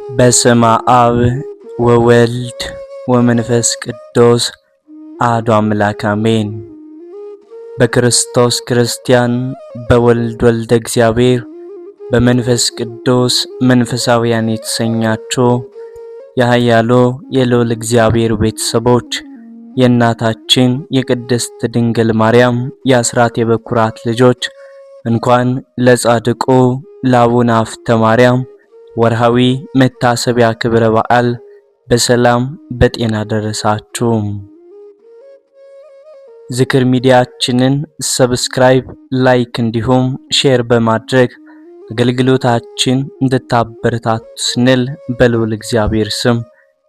በስመ አብ ወወልድ ወመንፈስ ቅዱስ አሐዱ አምላክ አሜን። በክርስቶስ ክርስቲያን በወልድ ወልደ እግዚአብሔር በመንፈስ ቅዱስ መንፈሳውያን የተሰኛችሁ የኃያሉ የልዑል እግዚአብሔር ቤተሰቦች የእናታችን የቅድስት ድንግል ማርያም የአስራት የበኩራት ልጆች እንኳን ለጻድቁ ለአቡነ ሀፍተ ማርያም ወርሃዊ መታሰቢያ ክብረ በዓል በሰላም በጤና ደረሳችሁ። ዝክር ሚዲያችንን ሰብስክራይብ፣ ላይክ እንዲሁም ሼር በማድረግ አገልግሎታችን እንድታበረታቱ ስንል በልዑል እግዚአብሔር ስም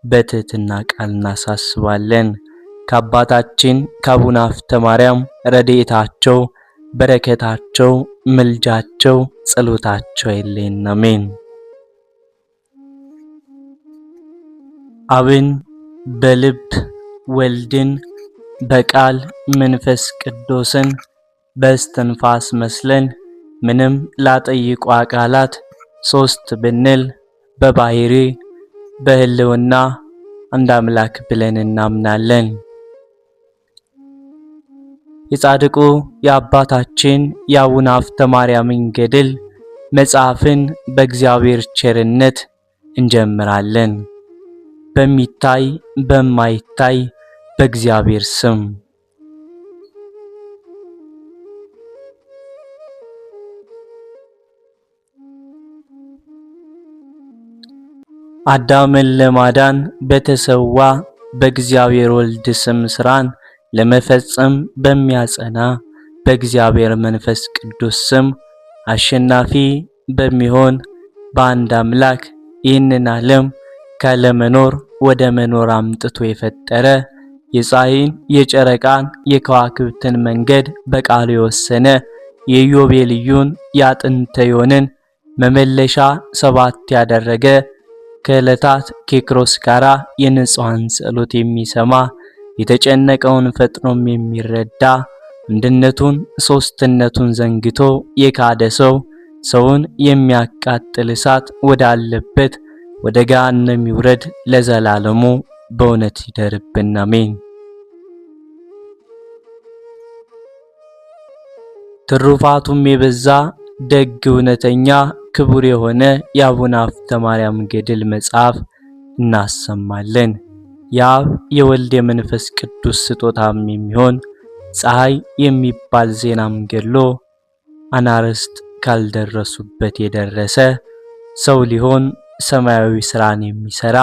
በትህትና ቃል እናሳስባለን። ከአባታችን ከአቡነ ሀፍተ ማርያም ረድኤታቸው፣ በረከታቸው፣ ምልጃቸው፣ ጸሎታቸው አይለየን። አሜን። አብን በልብ ወልድን በቃል መንፈስ ቅዱስን በእስትንፋስ መስለን ምንም ላጠይቁ አካላት ሶስት ብንል በባህሪ በህልውና አንድ አምላክ ብለን እናምናለን። የጻድቁ የአባታችን የአቡነ ሀፍተ ማርያምን ገድል መጽሐፍን በእግዚአብሔር ቸርነት እንጀምራለን። በሚታይ በማይታይ በእግዚአብሔር ስም አዳምን ለማዳን በተሰዋ በእግዚአብሔር ወልድ ስም ስራን ለመፈጸም በሚያጸና በእግዚአብሔር መንፈስ ቅዱስ ስም አሸናፊ በሚሆን በአንድ አምላክ ይህንን ዓለም ካለመኖር ወደ መኖር አምጥቶ የፈጠረ የፀሐይን የጨረቃን የከዋክብትን መንገድ በቃሉ የወሰነ የኢዮቤልዩን የጥንተ ዮንን መመለሻ 7 ያደረገ ከዕለታት ኬክሮስ ጋራ የንጹሐን ጸሎት የሚሰማ የተጨነቀውን ፈጥኖም የሚረዳ አንድነቱን ሶስትነቱን ዘንግቶ የካደ ሰውን የሚያቃጥል እሳት ወዳለበት ወደ ገሃነም ይውረድ ለዘላለሙ በእውነት ይደርብን። አሜን። ትሩፋቱም የበዛ ደግ እውነተኛ ክቡር የሆነ የአቡነ ሀፍተ ማርያም ገድል መጽሐፍ እናሰማለን። የአብ የወልድ የመንፈስ ቅዱስ ስጦታም የሚሆን ፀሐይ የሚባል ዜናም ገድሎ አናርስት ካልደረሱበት የደረሰ ሰው ሊሆን ሰማያዊ ስራን የሚሰራ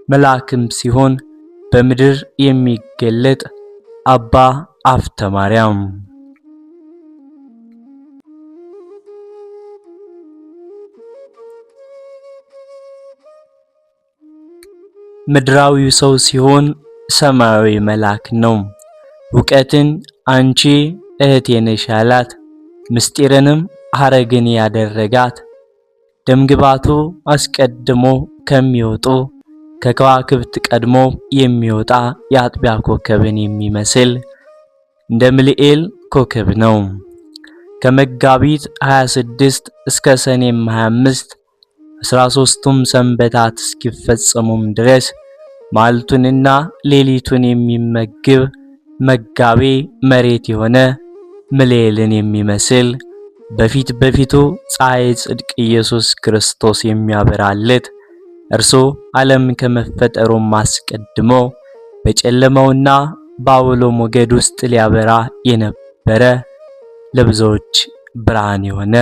መልአክም ሲሆን በምድር የሚገለጥ አባ ሀፍተ ማርያም ምድራዊ ሰው ሲሆን ሰማያዊ መልአክ ነው። ዕውቀትን አንቺ እህቴ ነሽ ያላት፣ ምስጢርንም ሐረግን ያደረጋት፣ ደምግባቱ አስቀድሞ ከሚወጡ ከከዋክብት ቀድሞ የሚወጣ የአጥቢያ ኮከብን የሚመስል እንደ ምልኤል ኮከብ ነው። ከመጋቢት 26 እስከ ሰኔም 25 13ቱም ሰንበታት እስኪፈጸሙም ድረስ ማልቱንና ሌሊቱን የሚመግብ መጋቤ መሬት የሆነ ምልኤልን የሚመስል በፊቱ ፀሐይ ጽድቅ ኢየሱስ ክርስቶስ የሚያበራለት እርሱ ዓለም ከመፈጠሩም አስቀድሞ በጨለማውና በአውሎ ሞገድ ውስጥ ሊያበራ የነበረ ለብዙዎች ብርሃን የሆነ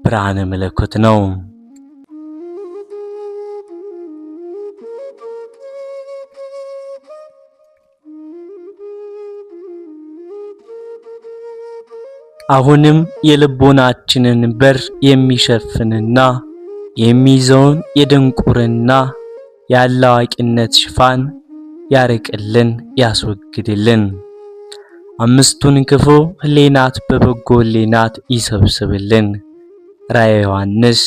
ብርሃነ መለኮት ነው። አሁንም የልቦናችንን በር የሚሸፍንና የሚይዘውን የድንቁርና ያላዋቂነት ሽፋን ያርቅልን፣ ያስወግድልን። አምስቱን ክፉ ህሊናት በበጎ ህሊናት ይሰብስብልን። ራዕየ ዮሐንስ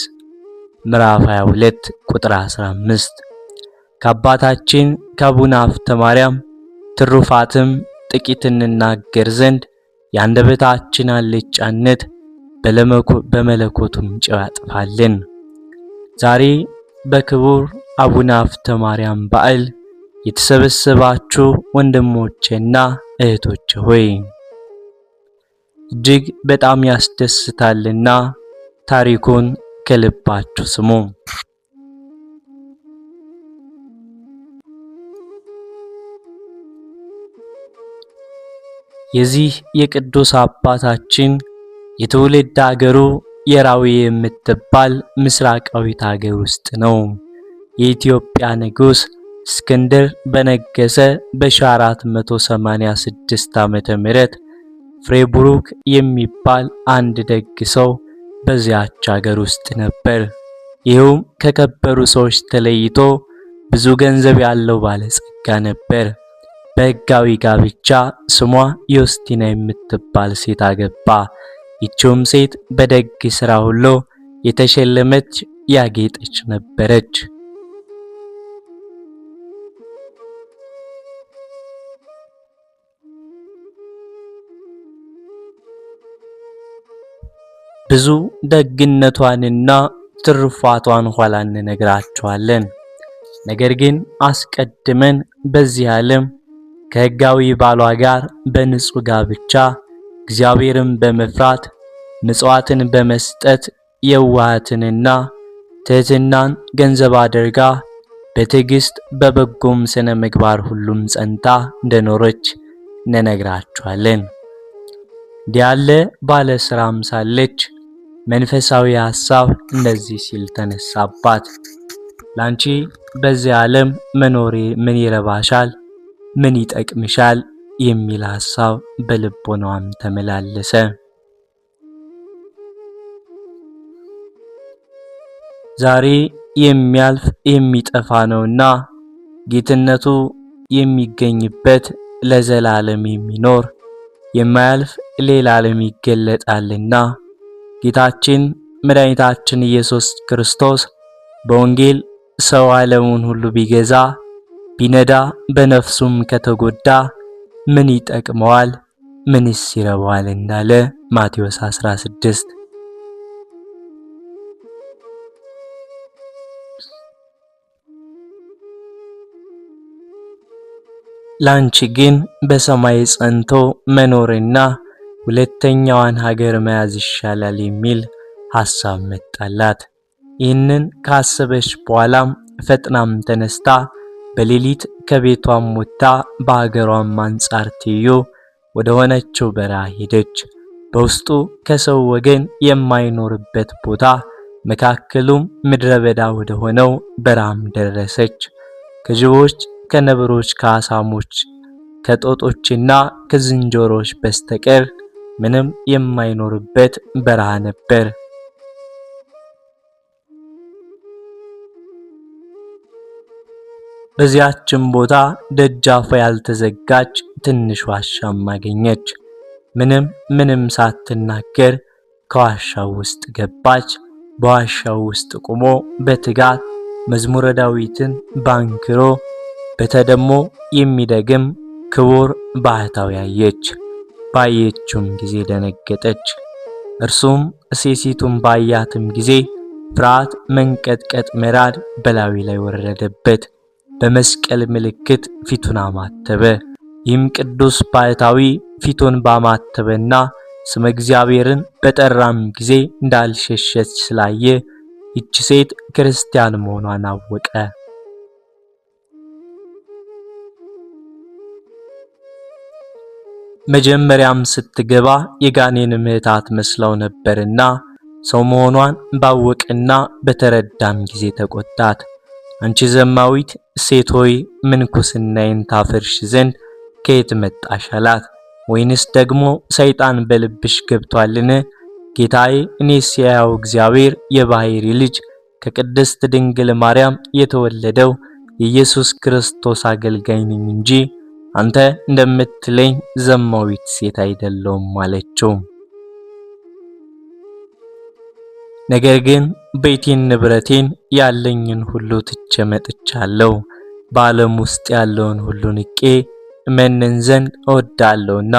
ምዕራፍ 22 ቁጥር 15። ከአባታችን ከአቡነ ሀፍተ ማርያም ትሩፋትም ጥቂት እንናገር ዘንድ የአንደበታችን አልጫነት በመለኮቱም ጨው ያጥፋልን። ዛሬ በክቡር አቡነ ሀብተ ማርያም በዓል የተሰበሰባችሁ ወንድሞቼና እህቶቼ ሆይ እጅግ በጣም ያስደስታልና ታሪኩን ከልባችሁ ስሙ። የዚህ የቅዱስ አባታችን የትውልድ ሀገሩ የራዊ የምትባል ምስራቃዊት ሀገር ውስጥ ነው። የኢትዮጵያ ንጉሥ እስክንድር በነገሰ በ486 ዓመተ ምህረት ፍሬቡሩክ የሚባል አንድ ደግ ሰው በዚያች ሀገር ውስጥ ነበር። ይህም ከከበሩ ሰዎች ተለይቶ ብዙ ገንዘብ ያለው ባለጸጋ ነበር። በሕጋዊ ጋብቻ ስሟ ዮስቲና የምትባል ሴት አገባ። ይህችውም ሴት በደግ ሥራ ሁሉ የተሸለመች ያጌጠች ነበረች። ብዙ ደግነቷንና ትሩፋቷን ኋላ እንነግራችኋለን። ነገር ግን አስቀድመን በዚህ ዓለም ከሕጋዊ ባሏ ጋር በንጹህ ጋብቻ እግዚአብሔርን በመፍራት ምጽዋትን በመስጠት የዋሃትንና ትሕትናን ገንዘብ አድርጋ በትዕግስት በበጎም ስነ ምግባር ሁሉም ጸንታ እንደኖረች እንነግራችኋለን። እንዲህ ያለ ባለ ሥራም ሳለች መንፈሳዊ ሐሳብ እንደዚህ ሲል ተነሳባት። ላንቺ በዚህ ዓለም መኖሬ ምን ይረባሻል? ምን ይጠቅምሻል? የሚል ሐሳብ በልቦናዋም ተመላለሰ። ዛሬ የሚያልፍ የሚጠፋ ነውና ጌትነቱ የሚገኝበት ለዘላለም የሚኖር የማያልፍ ሌላ ዓለም ይገለጣልና ጌታችን መድኃኒታችን ኢየሱስ ክርስቶስ በወንጌል ሰው ዓለሙን ሁሉ ቢገዛ ቢነዳ በነፍሱም ከተጎዳ ምን ይጠቅመዋል? ምንስ ይረባዋል? እንዳለ ማቴዎስ 16። ላንቺ ግን በሰማይ ጸንቶ መኖርና ሁለተኛዋን ሀገር መያዝ ይሻላል የሚል ሐሳብ መጣላት። ይህንን ካሰበች በኋላም ፈጥናም ተነስታ በሌሊት ከቤቷም ወጥታ በአገሯም አንጻር ትይዩ ወደ ሆነችው በረሃ ሄደች። በውስጡ ከሰው ወገን የማይኖርበት ቦታ መካከሉም ምድረ በዳ ወደ ሆነው በረሃም ደረሰች። ከጅቦች፣ ከነብሮች፣ ከአሳሞች፣ ከጦጦችና ከዝንጀሮች በስተቀር ምንም የማይኖርበት በረሃ ነበር። በዚያችም ቦታ ደጃፏ ያልተዘጋች ትንሽ ዋሻም አገኘች። ምንም ሳትናገር ከዋሻው ውስጥ ገባች። በዋሻው ውስጥ ቆሞ በትጋት መዝሙረ ዳዊትን ባንክሮ በተደሞ የሚደግም ክቡር ባህታዊ አየች። ባየችውም ጊዜ ደነገጠች። እርሱም ሴሲቱን ባያትም ጊዜ ፍርሃት፣ መንቀጥቀጥ፣ መራድ በላዩ ላይ ወረደበት። በመስቀል ምልክት ፊቱን አማተበ። ይህም ቅዱስ ባህታዊ ፊቱን ባማተበና ስመ እግዚአብሔርን በጠራም ጊዜ እንዳልሸሸች ስላየ ይህች ሴት ክርስቲያን መሆኗን አወቀ። መጀመሪያም ስትገባ የጋኔን ምሕታት መስለው ነበርና ሰው መሆኗን ባወቀና በተረዳም ጊዜ ተቆጣት። አንቺ ዘማዊት ሴት ሆይ ምንኩስናዬን ታፈርሽ ዘንድ ከየት መጣሽ? አላት። ወይንስ ደግሞ ሰይጣን በልብሽ ገብቷልን? ጌታዬ፣ እኔስ የሕያው እግዚአብሔር የባሕርይ ልጅ ከቅድስት ድንግል ማርያም የተወለደው የኢየሱስ ክርስቶስ አገልጋይ ነኝ እንጂ አንተ እንደምትለኝ ዘማዊት ሴት አይደለሁም አለችው። ነገር ግን ቤቴን ንብረቴን ያለኝን ሁሉ ትቼ መጥቻለሁ። በዓለም ውስጥ ያለውን ሁሉ ንቄ እመነን ዘንድ እወዳለሁና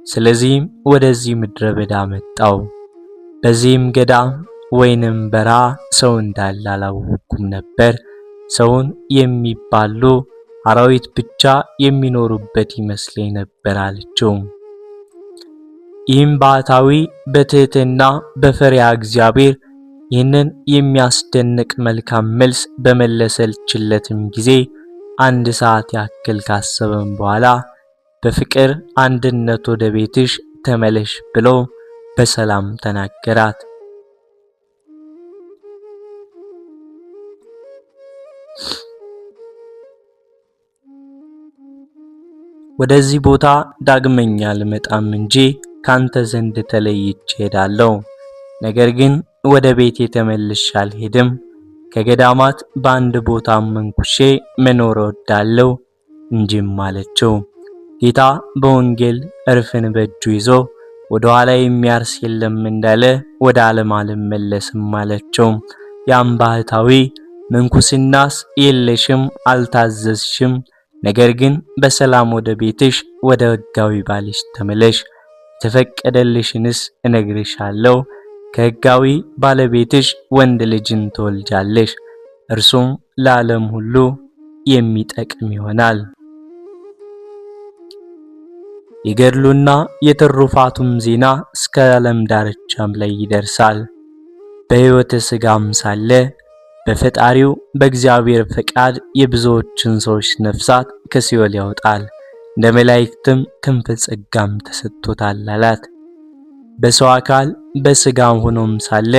ስለዚህም ወደዚህ ምድረ በዳ መጣው። በዚህም ገዳም ወይንም በረሃ ሰው እንዳለ አላወኩም ነበር። ሰውን የሚባሉ አራዊት ብቻ የሚኖሩበት ይመስለኝ ነበር አለችው። ይህም ባህታዊ በትህትና በፈሪሃ እግዚአብሔር ይህንን የሚያስደንቅ መልካም መልስ በመለሰችለትም ጊዜ 1 ሰዓት ያክል ካሰበም በኋላ በፍቅር አንድነት ወደ ቤትሽ ተመለሽ ብሎ በሰላም ተናገራት። ወደዚህ ቦታ ዳግመኛ ልመጣም እንጂ ካንተ ዘንድ ተለይቼ ሄዳለሁ። ነገር ግን ወደ ቤቴ ተመልሼ አልሄድም። ከገዳማት በአንድ ቦታ መንኩሼ መኖር እወዳለሁ እንጂም አለችው። ጌታ በወንጌል እርፍን በእጁ ይዞ ወደ ኋላ የሚያርስ የለም እንዳለ ወደ ዓለም አልመለስም አለችው። ያም ባህታዊ ምንኩስናስ የለሽም አልታዘዝሽም፣ ነገር ግን በሰላም ወደ ቤትሽ ወደ ሕጋዊ ባልሽ ተመለሽ፣ የተፈቀደልሽንስ እነግርሻለሁ፣ ከሕጋዊ ባለቤትሽ ወንድ ልጅን ትወልጃለሽ፣ እርሱም ለዓለም ሁሉ የሚጠቅም ይሆናል። የገድሉና የትሩፋቱም ዜና እስከ ዓለም ዳርቻም ላይ ይደርሳል። በሕይወተ ሥጋም ሳለ በፈጣሪው በእግዚአብሔር ፈቃድ የብዙዎችን ሰዎች ነፍሳት ከሲኦል ያወጣል፣ እንደ መላእክትም ክንፈ ጸጋም ተሰጥቶታል አላት። በሰው አካል በሥጋም ሆኖም ሳለ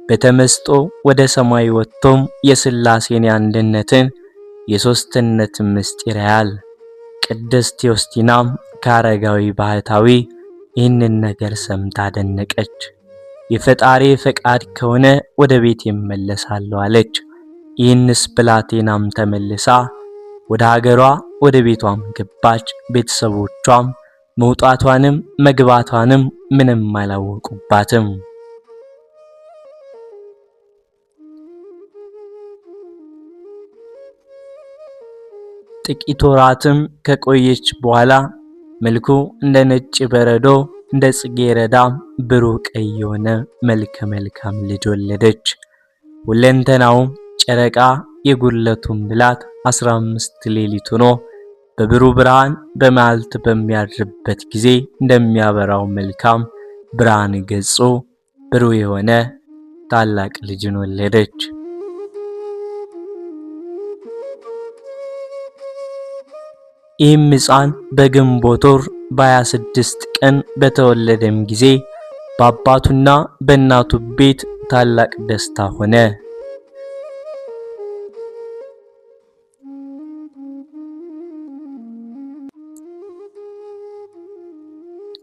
በተመስጦ ወደ ሰማይ ወጥቶም የሥላሴን አንድነትን የሦስትነትን ምስጢር ያያል። ቅድስት ቴዎስቲናም ከአረጋዊ ባህታዊ ይህንን ነገር ሰምታ አደነቀች። የፈጣሪ ፈቃድ ከሆነ ወደ ቤት እመለሳለሁ አለች። ይህንስ ብላቴናም ተመልሳ ወደ ሀገሯ ወደ ቤቷም ገባች። ቤተሰቦቿም መውጣቷንም መግባቷንም ምንም አላወቁባትም። ጥቂት ወራትም ከቆየች በኋላ መልኩ እንደ ነጭ በረዶ እንደ ጽጌረዳ ብሩህ ቀይ የሆነ መልከ መልካም ልጅ ወለደች። ሁለንተናው ጨረቃ የጉለቱን ብላት 15 ሌሊት ሆኖ በብሩህ ብርሃን በመዓልት በሚያድርበት ጊዜ እንደሚያበራው መልካም ብርሃን ገጹ ብሩህ የሆነ ታላቅ ልጅን ወለደች። ይህም ሕፃን በግንቦት ወር በ26 ቀን በተወለደም ጊዜ በአባቱና በእናቱ ቤት ታላቅ ደስታ ሆነ።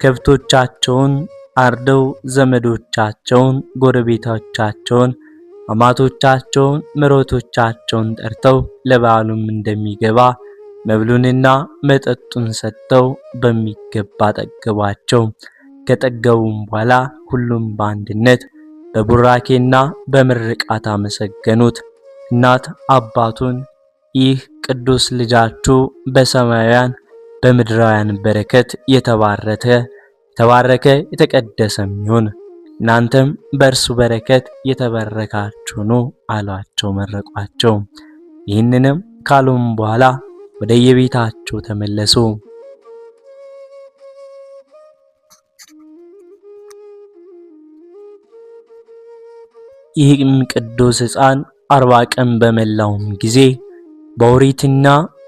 ከብቶቻቸውን አርደው ዘመዶቻቸውን፣ ጎረቤቶቻቸውን፣ አማቶቻቸውን፣ ምሮቶቻቸውን ጠርተው ለበዓሉም እንደሚገባ መብሉንና መጠጡን ሰጥተው በሚገባ ጠገቧቸው። ከጠገቡም በኋላ ሁሉም በአንድነት በቡራኬና በምርቃት አመሰገኑት። እናት አባቱን ይህ ቅዱስ ልጃችሁ በሰማያውያን በምድራውያን በረከት የተባረከ የተቀደሰም ይሁን፣ እናንተም በእርሱ በረከት የተበረካችሁ ነው አሏቸው፣ መረቋቸው። ይህንንም ካሉም በኋላ ወደ የቤታቸው ተመለሱ። ይህም ቅዱስ ሕፃን 40 ቀን በመላውም ጊዜ በኦሪትና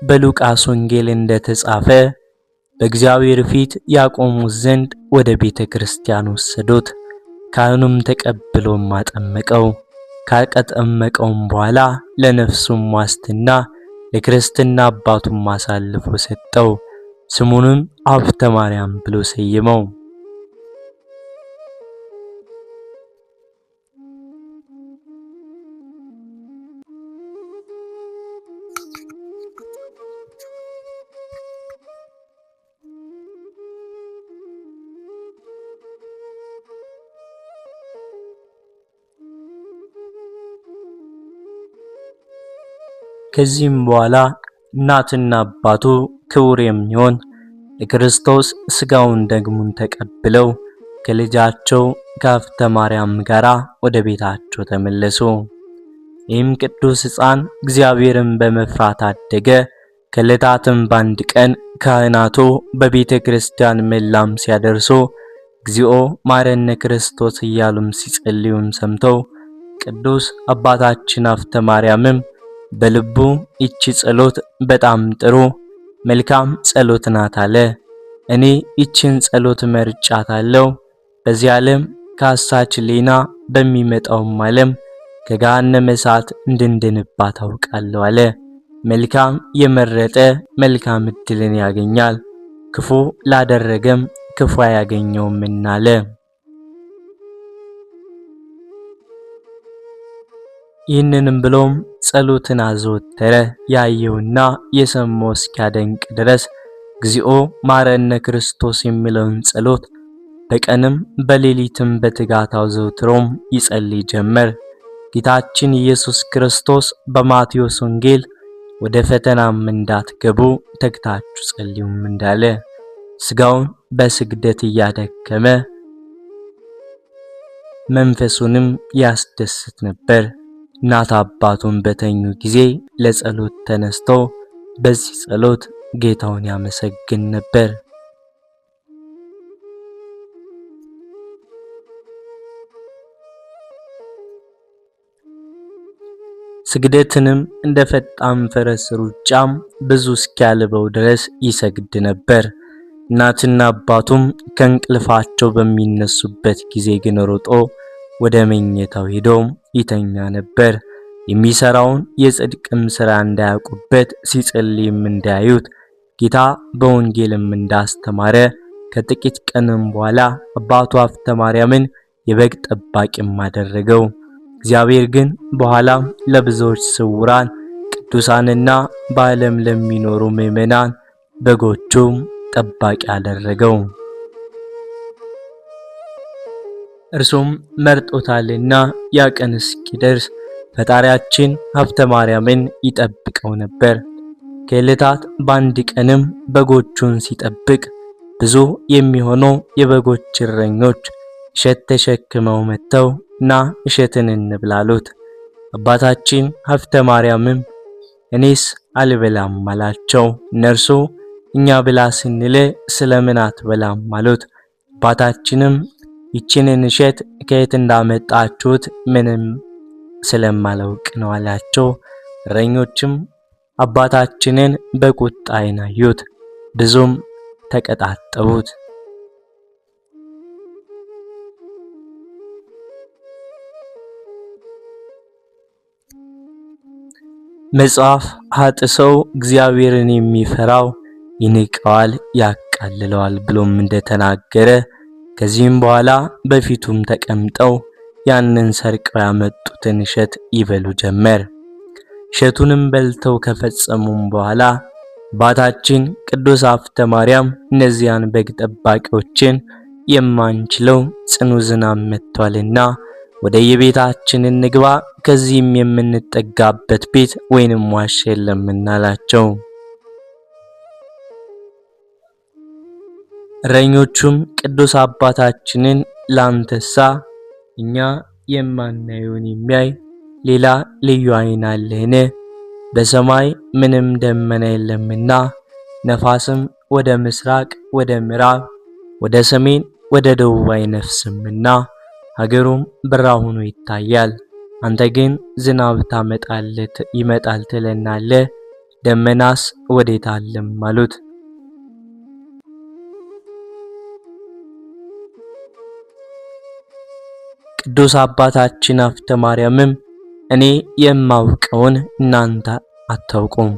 በሉቃስ ወንጌል እንደተጻፈ በእግዚአብሔር ፊት ያቆሙት ዘንድ ወደ ቤተ ክርስቲያን ወሰዱት። ካህኑም ተቀብሎም አጠመቀው። ካጠመቀውም በኋላ ለነፍሱም ዋስትና ለክርስትና አባቱም አሳልፎ ሰጠው። ስሙንም ሀብተ ማርያም ብሎ ሰየመው። ከዚህም በኋላ እናትና አባቱ ክቡር የሚሆን የክርስቶስ ሥጋውን ደሙን ተቀብለው ከልጃቸው ከሀብተ ማርያም ጋር ወደ ቤታቸው ተመለሱ። ይህም ቅዱስ ሕፃን እግዚአብሔርን በመፍራት አደገ። ከዕለታትም በአንድ ቀን ካህናቱ በቤተ ክርስቲያን መላም ሲያደርሱ እግዚኦ ማረነ ክርስቶስ እያሉም ሲጸልዩም ሰምተው ቅዱስ አባታችን ሀብተ ማርያምም በልቡ ይቺ ጸሎት በጣም ጥሩ መልካም ጸሎት ናት አለ። እኔ ይችን ጸሎት መርጫታለሁ። በዚህ ዓለም ከአሳች ሌና በሚመጣውም ዓለም ከገሃነመ እሳት እንድንድንባት አውቃለሁ አለ። መልካም የመረጠ መልካም ዕድልን ያገኛል፣ ክፉ ላደረገም ክፉ አያገኘውምና አለ። ይህንንም ብሎም ጸሎትን አዘወተረ። ያየውና የሰማው እስኪያደንቅ ድረስ እግዚኦ ማረነ ክርስቶስ የሚለውን ጸሎት በቀንም በሌሊትም በትጋት አዘውትሮም ይጸልይ ጀመር። ጌታችን ኢየሱስ ክርስቶስ በማቴዎስ ወንጌል ወደ ፈተናም እንዳትገቡ ተግታችሁ ጸልዩም እንዳለ ስጋውን በስግደት እያደከመ መንፈሱንም ያስደስት ነበር። እናት አባቱን በተኙ ጊዜ ለጸሎት ተነስቶ በዚህ ጸሎት ጌታውን ያመሰግን ነበር። ስግደትንም እንደ ፈጣን ፈረስ ሩጫም ብዙ እስኪያልበው ድረስ ይሰግድ ነበር። እናትና አባቱም ከእንቅልፋቸው በሚነሱበት ጊዜ ግን ሮጦ ወደ መኝታው ሄዶ ይተኛ ነበር። የሚሰራውን የጽድቅም ሥራ እንዳያውቁበት ሲጸልይም እንዳያዩት ጌታ በወንጌልም እንዳስተማረ ከጥቂት ቀንም በኋላ አባቱ ሀብተ ማርያምን የበግ ጠባቂም አደረገው። እግዚአብሔር ግን በኋላም ለብዙዎች ስውራን ቅዱሳንና በዓለም ለሚኖሩ ምእመናን በጎቹም ጠባቂ አደረገው። እርሱም መርጦታልና ያ ቀን እስኪደርስ ፈጣሪያችን ሀብተ ማርያምን ይጠብቀው ነበር። ከዕለታት በአንድ ቀንም በጎቹን ሲጠብቅ ብዙ የሚሆኑ የበጎች እረኞች እሸት ተሸክመው መጥተው ና እሸትን እንብላ አሉት። አባታችን ሀብተ ማርያምም እኔስ አልበላም አላቸው። እነርሱ እኛ ብላ ስንል ስለምን አትበላም አሉት። አባታችንም ይችንን እሸት ከየት እንዳመጣችሁት ምንም ስለማላውቅ ነው አላቸው። እረኞችም አባታችንን በቁጣ ዓይን አዩት፣ ብዙም ተቀጣጠቡት። መጽሐፍ ኃጥእ ሰው እግዚአብሔርን የሚፈራው ይንቀዋል ያቃልለዋል ብሎም እንደተናገረ ከዚህም በኋላ በፊቱም ተቀምጠው ያንን ሰርቀው ያመጡትን እሸት ይበሉ ጀመር። እሸቱንም በልተው ከፈጸሙም በኋላ አባታችን ቅዱስ ሀብተ ማርያም እነዚያን በግ ጠባቂዎችን የማንችለው ጽኑ ዝናብ መጥቷልና ወደ የቤታችን እንግባ፣ ከዚህም የምንጠጋበት ቤት ወይንም ዋሻ የለምና አላቸው። እረኞቹም ቅዱስ አባታችንን ላንተሳ እኛ የማናየውን የሚያይ ሌላ ልዩ ዓይን አለህን? በሰማይ ምንም ደመና የለምና ነፋስም ወደ ምስራቅ ወደ ምዕራብ ወደ ሰሜን ወደ ደቡብ አይነፍስምና ሀገሩም ብራ ሆኖ ይታያል። አንተ ግን ዝናብ ታመጣለት ይመጣል ትለናለህ፣ ደመናስ ወዴት አለም አሉት። ቅዱስ አባታችን ሀብተ ማርያምም እኔ የማውቀውን እናንተ አታውቁም፣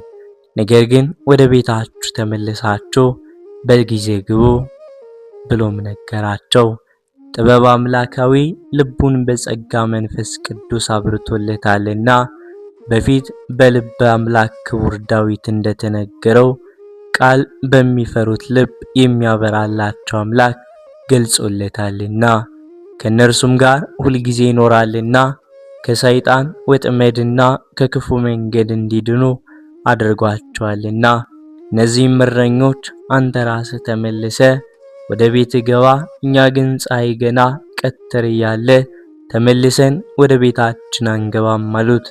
ነገር ግን ወደ ቤታችሁ ተመልሳችሁ በጊዜ ግቡ ብሎም ነገራቸው። ጥበብ አምላካዊ ልቡን በጸጋ መንፈስ ቅዱስ አብርቶለታልና በፊት በልበ አምላክ ክቡር ዳዊት እንደተነገረው ቃል በሚፈሩት ልብ የሚያበራላቸው አምላክ ገልጾለታልና ከነርሱም ጋር ሁልጊዜ ይኖራልና ከሰይጣን ወጥመድና ከክፉ መንገድ እንዲድኑ አድርጓቸዋልና። እነዚህም እረኞች አንተ ራስህ ተመልሰ ወደ ቤት ገባ፣ እኛ ግን ፀሐይ ገና ቀትር እያለ ተመልሰን ወደ ቤታችን አንገባም አሉት።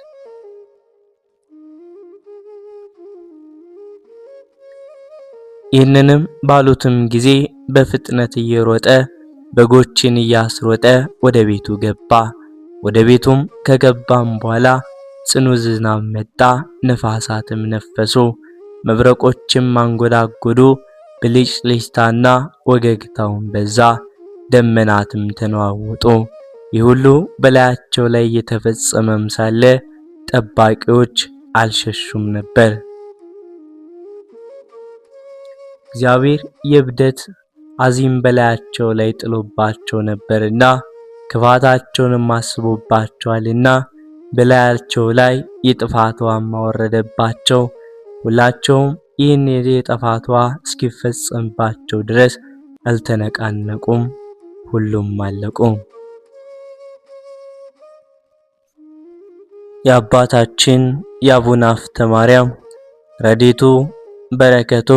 ይህንንም ባሉትም ጊዜ በፍጥነት እየሮጠ በጎችን እያስሮጠ ወደ ቤቱ ገባ። ወደ ቤቱም ከገባም በኋላ ጽኑ ዝናብ መጣ፣ ነፋሳትም ነፈሱ፣ መብረቆችም አንጎዳጎዱ፣ ብልጭልጭታና ወገግታውም በዛ፣ ደመናትም ተነዋወጡ። ይህ ሁሉ በላያቸው ላይ እየተፈጸመም ሳለ ጠባቂዎች አልሸሹም ነበር። እግዚአብሔር የብደት አዚም በላያቸው ላይ ጥሎባቸው ነበርና ክፋታቸውንም አስቦባቸዋልና በላያቸው ላይ የጥፋት ውኃ አወረደባቸው። ሁላቸውም ይህን የጥፋት ውኃ እስኪፈጸምባቸው ድረስ አልተነቃነቁም፣ ሁሉም አለቁ። የአባታችን የአቡነ ሀብተ ማርያም ረድኤቱ በረከቱ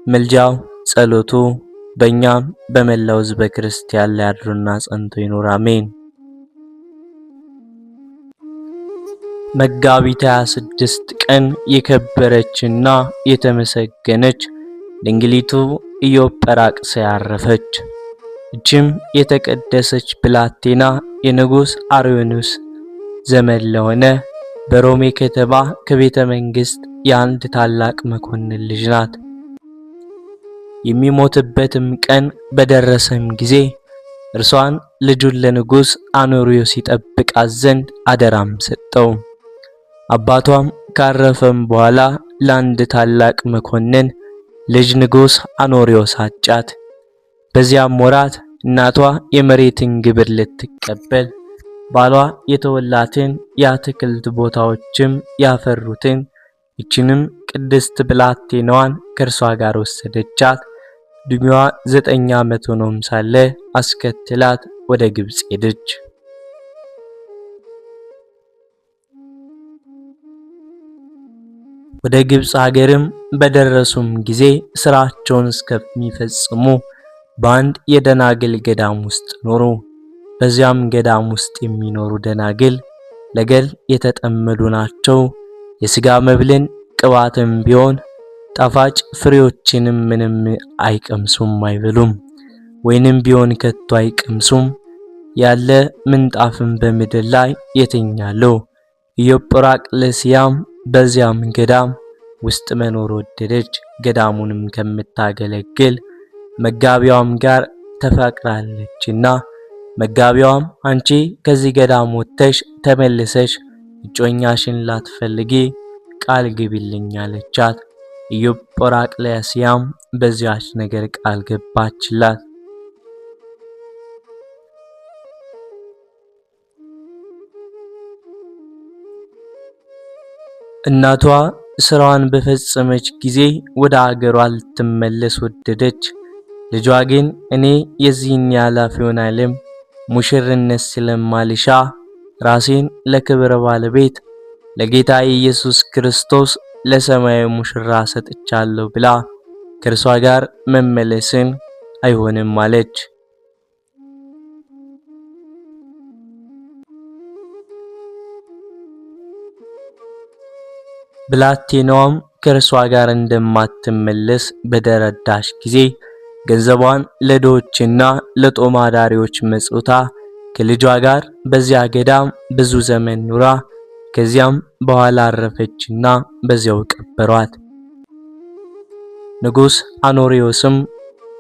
ምልጃው ጸሎቱ በእኛም በመላው ሕዝበ ክርስቲያን ላይ አድሮና ጸንቶ ይኑር፣ አሜን። መጋቢት 26 ቀን የከበረችና የተመሰገነች ድንግሊቱ ኢዮጵራቅስያ አረፈች። እችም የተቀደሰች ብላቴና የንጉሥ አርዮንስ ዘመን ለሆነ በሮሜ ከተማ ከቤተ መንግሥት የአንድ ታላቅ መኮንን ልጅ ናት። የሚሞትበትም ቀን በደረሰም ጊዜ እርሷን ልጁን ለንጉሥ አኖሪዮስ ይጠብቃት ዘንድ አደራም ሰጠው። አባቷም ካረፈም በኋላ ለአንድ ታላቅ መኮንን ልጅ ንጉሥ አኖሪዮስ አጫት። በዚያም ወራት እናቷ የመሬትን ግብር ልትቀበል ባሏ የተወላትን የአትክልት ቦታዎችም ያፈሩትን ይችንም ቅድስት ብላቴናዋን ከእርሷ ጋር ወሰደቻት። ዕድሜዋ 9 ዓመት ሆኖም ሳለ አስከትላት ወደ ግብጽ ሄደች። ወደ ግብጽ ሀገርም በደረሱም ጊዜ ስራቸውን እስከሚፈጽሙ በአንድ የደናግል ገዳም ውስጥ ኖሩ። በዚያም ገዳም ውስጥ የሚኖሩ ደናግል ለገል የተጠመዱ ናቸው። የሥጋ መብልን ቅባትም ቢሆን ጣፋጭ ፍሬዎችንም ምንም አይቀምሱም አይበሉም፣ ወይንም ቢሆን ከቶ አይቀምሱም። ያለ ምንጣፍም በምድር ላይ የትኛሉ። ኢዮጵራቅስያም በዚያም ገዳም ውስጥ መኖር ወደደች። ገዳሙንም ከምታገለግል መጋቢያዋም ጋር ተፋቅራለችና መጋቢያዋም አንቺ ከዚህ ገዳም ወጥተሽ ተመልሰሽ እጮኛሽን ላትፈልጊ ቃል ግቢልኝ አለቻት። ኢዮጵራቅስያም በዚያች ነገር ቃል ገባችላት። እናቷ ስራዋን በፈጸመች ጊዜ ወደ አገሯ ልትመለስ ወደደች። ልጇ ግን እኔ የዚህን የኃላፊውን ዓለም ሙሽርነት ስለማልሻ ራሴን ለክብረ ባለቤት ለጌታ ኢየሱስ ክርስቶስ ለሰማያዊ ሙሽራ ሰጥቻለሁ ብላ ከእርሷ ጋር መመለስን አይሆንም አለች። ብላቴናዋም ከእርሷ ጋር እንደማትመለስ በተረዳች ጊዜ ገንዘቧን ለድሆችና ለጦም አዳሪዎች መጽውታ ከልጇ ጋር በዚያ ገዳም ብዙ ዘመን ኑራ ከዚያም በኋላ አረፈችና በዚያው ቀበሯት። ንጉሥ አኖሪዮስም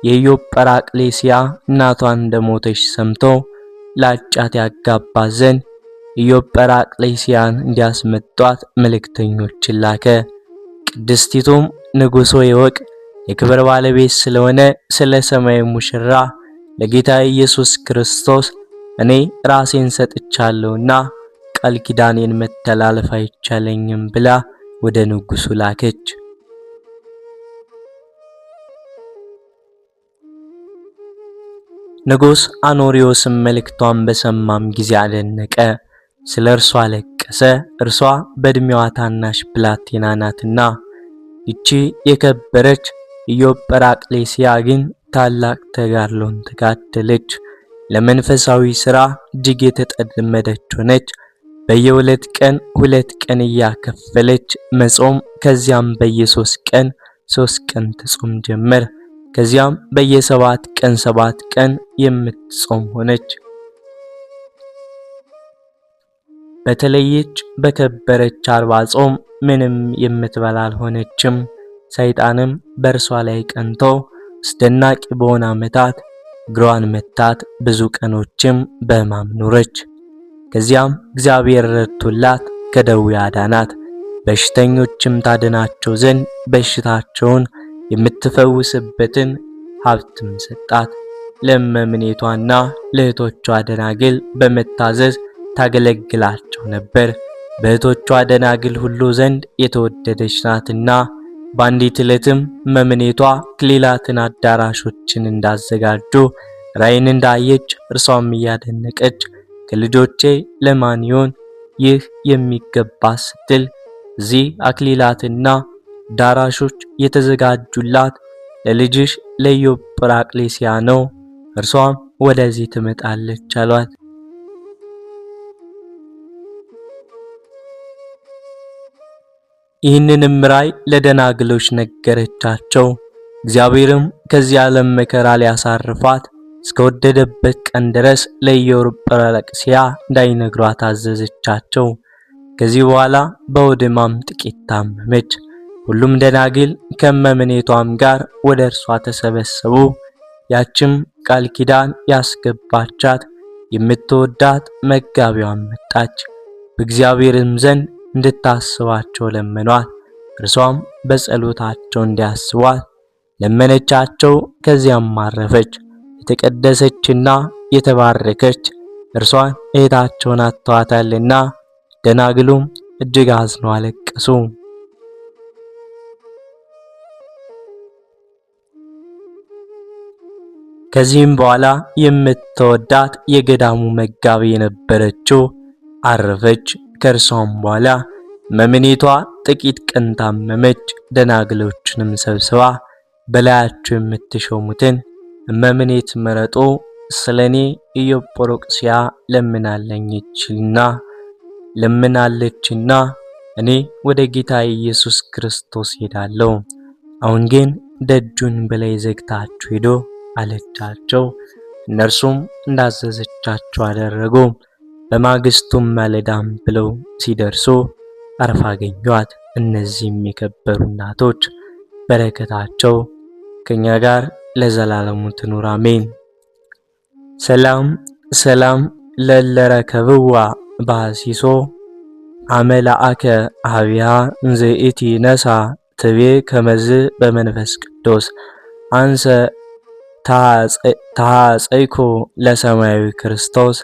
የኢዮጵራቅስያ እናቷን እንደሞተች ሰምቶ ላጫት ያጋባት ዘንድ ኢዮጵራቅስያን እንዲያስመጧት መልእክተኞችን ላከ። ቅድስቲቱም ንጉሥ ሆይ እወቅ፣ የክብር ባለቤት ስለሆነ ስለ ሰማያዊ ሙሽራ ለጌታ ኢየሱስ ክርስቶስ እኔ ራሴን ሰጥቻለሁና ቃል ኪዳኔን መተላለፍ አይቻለኝም ብላ ወደ ንጉሡ ላከች። ንጉሥ አኖሪዮስም መልእክቷን በሰማም ጊዜ አደነቀ፣ ስለ እርሷ አለቀሰ። እርሷ በዕድሜዋ ታናሽ ብላቴና ናትና። ይቺ የከበረች ኢዮጵራቅስያ ግን ታላቅ ተጋድሎን ተጋደለች። ለመንፈሳዊ ሥራ እጅግ የተጠመደች ሆነች። በየ2 ቀን 2 ቀን እያከፈለች መጾም፣ ከዚያም በየ3 ቀን 3 ቀን ትጾም ጀመር። ከዚያም በየ7 ቀን 7 ቀን የምትጾም ሆነች። በተለየች በከበረች 40 ጾም ምንም የምትበላ አልሆነችም። ሰይጣንም በእርሷ ላይ ቀንቶ አስደናቂ በሆነ ዓመታት እግሯን መታት። ብዙ ቀኖችም በሕማም ኖረች። ከዚያም እግዚአብሔር ረድቶላት ከደዌ አዳናት። በሽተኞችም ታድናቸው ዘንድ በሽታቸውን የምትፈውስበትን ሀብትም ሰጣት። ለእመምኔቷና ለእህቶቿ ደናግል በመታዘዝ ታገለግላቸው ነበር። በእህቶቿ ደናግል ሁሉ ዘንድ የተወደደች ናትና። በአንዲት ዕለትም እመምኔቷ አክሊላትን አዳራሾችን እንዳዘጋጁ ራእይን እንዳየች፣ እርሷም እያደነቀች ከልጆቼ ለማን ይሆን ይህ የሚገባ ስትል እዚህ አክሊላትና አዳራሾች የተዘጋጁላት ለልጅሽ ለኢዮጵራቅሊስያ ነው፣ እርሷም ወደዚህ ትመጣለች አሏት። ይህንንም ራእይ ለደናግሎች ነገረቻቸው። እግዚአብሔርም ከዚህ ዓለም መከራ ሊያሳርፋት እስከወደደበት ቀን ድረስ ለኢዮጵራቅሊስያ እንዳይነግሯት አዘዘቻቸው። ከዚህ በኋላ በሆድ ሕማም ጥቂት ታመመች። ሁሉም ደናግል ከእመምኔቷም ጋር ወደ እርሷ ተሰበሰቡ። ያችም ቃል ኪዳን ያስገባቻት የምትወዳት መጋቢዋን መጣች። በእግዚአብሔርም ዘንድ እንድታስባቸው ለመኗት። እርሷም በጸሎታቸው እንዲያስቧት ለመነቻቸው። ከዚያም አረፈች። የተቀደሰችና የተባረከች እርሷን እህታቸውን አጥተዋታልና። ደናግሉም እጅግ አዝነው አለቀሱ። ከዚህም በኋላ የምትወዳት የገዳሙ መጋቢ የነበረችው አረፈች። ከእርሷም በኋላ እመምኔቷ ጥቂት ቀን ታመመች። ደናግሎችንም ሰብስባ በላያቸው የምትሾሙትን እመምኔት ምረጡ፣ ስለኔ ኢዮጵራቅሊስያ ለምናለችና እኔ ወደ ጌታ ኢየሱስ ክርስቶስ ሄዳለሁ። አሁን ግን ደጁን በላይ ዘግታችሁ ሂዱ አለቻቸው። እነርሱም እንዳዘዘቻቸው አደረጉ። በማግስቱም ማለዳም ብለው ሲደርሱ አርፋ አገኟት። እነዚህም የከበሩ እናቶች በረከታቸው ከኛ ጋር ለዘላለሙ ትኑር አሜን። ሰላም ሰላም ለለረከብዋ ባሲሶ አመላአከ አብያ እንዘኢቲ ነሳ ትቤ ከመዝ በመንፈስ ቅዱስ አንሰ ታጸይኮ ለሰማያዊ ክርስቶስ